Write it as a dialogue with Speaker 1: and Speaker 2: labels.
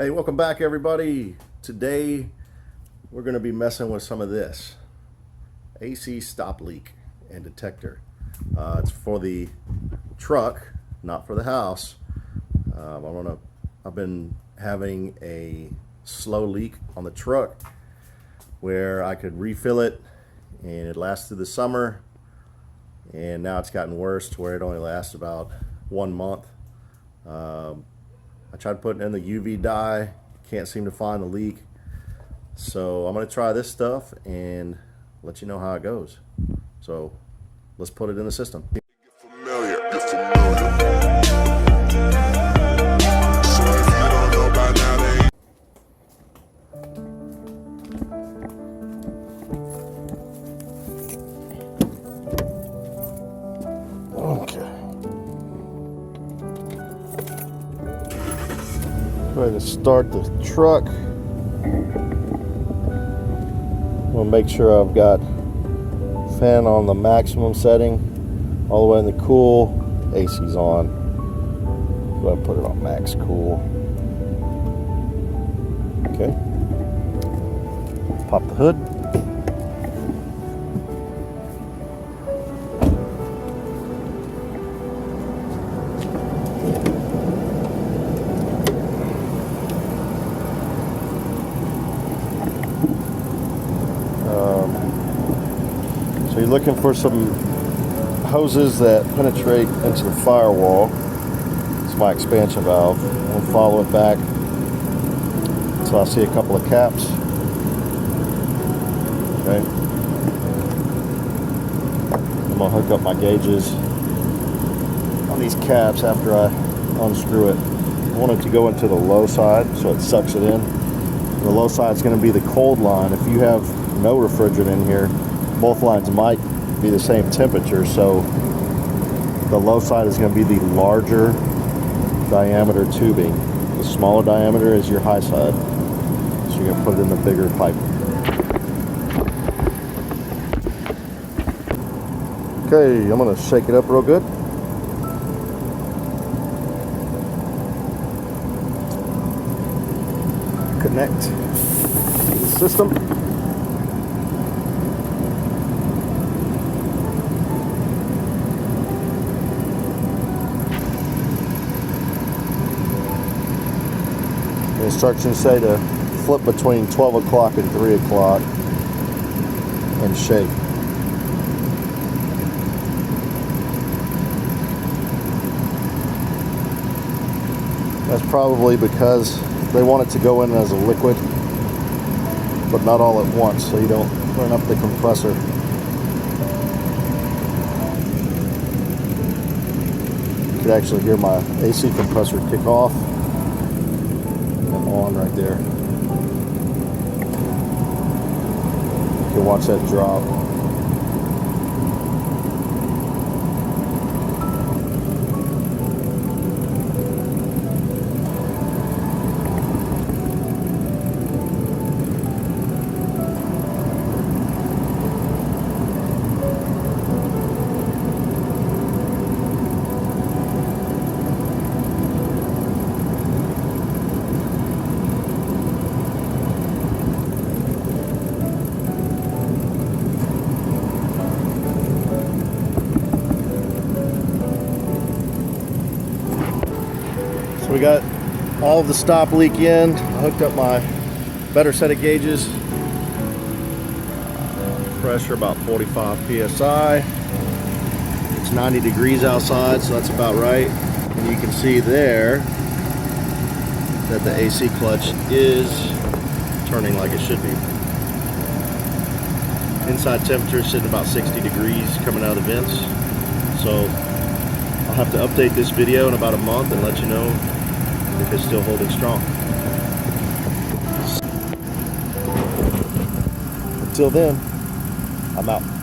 Speaker 1: Hey, welcome back everybody. Today we're going to be messing with some of this AC stop leak and detector. It's for the truck, not for the house. I've been having a slow leak on the truck where I could refill it and it lasts through the summer, and now it's gotten worse to where it only lasts about 1 month. I tried putting in the UV dye, can't seem to find the leak. So I'm going to try this stuff and let you know how it goes. So let's put it in the system. Okay. Ready to start the truck. I'm going to make sure I've got fan on the maximum setting, all the way in the cool. AC's on. Go ahead and put it on max cool. Okay. Pop the hood. So you're looking for some hoses that penetrate into the firewall. It's my expansion valve. I'll follow it back until I see a couple of caps. Okay. I'm gonna hook up my gauges on these caps after I unscrew it. I want it to go into the low side so it sucks it in. The low side is going to be the cold line. If you have no refrigerant in here, both lines might be the same temperature, so the low side is going to be the larger diameter tubing. The smaller diameter is your high side, so you're going to put it in the bigger pipe. Okay, I'm going to shake it up real good. Connect to the system. The instructions say to flip between 12 o'clock and 3 o'clock and shake. That's probably because they want it to go in as a liquid, but not all at once, so you don't burn up the compressor. You could actually hear my AC compressor kick off. On right there. You can watch that drop. We got all of the stop leak in. I hooked up my better set of gauges. Pressure about 45 psi. It's 90 degrees outside, so that's about right. And you can see there that the AC clutch is turning like it should be. Inside temperature is sitting about 60 degrees coming out of the vents. So I'll have to update this video in about a month and let you know if it's still holding strong. Until then, I'm out.